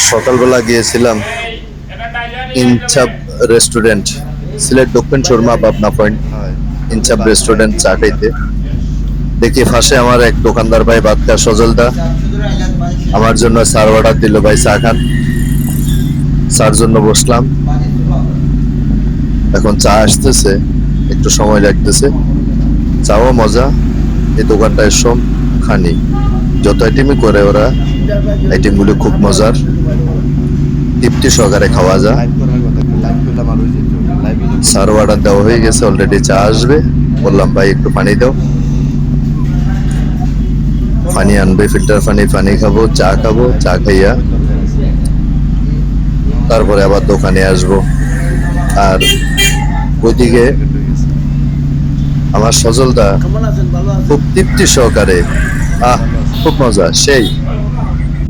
সকালবেলা গিয়েছিলাম ইনচাপ restaurant, Sylhet Dakshin Surma Pabna point. ইনচাপ restaurant চা খাইতে দেখি পাশে আমার এক দোকানদার ভাই ভাত খা সজলদা আমার জন্য চার অর্ডার দিল, ভাই চা খান। চার জন্য বসলাম, এখন চা আসতেছে, একটু সময় লাগতেছে। চাও মজা, এই দোকানটায় সব খানি যত আইটেমই করে ওরা, আইটেমগুলো খুব মজার, তৃপ্তি সহকারে খাওয়া যায়। সার অর্ডার দেওয়া হয়ে গেছে অলরেডি, চা আসবে। বললাম ভাই একটু পানি দাও, পানি আনবে, ফিল্টার পানি। পানি খাবো, চা খাবো, চা খাইয়া তারপরে আবার দোকানে আসবো। আর ওইদিকে আমার সজলদা খুব তৃপ্তি সহকারে, খুব মজা সেই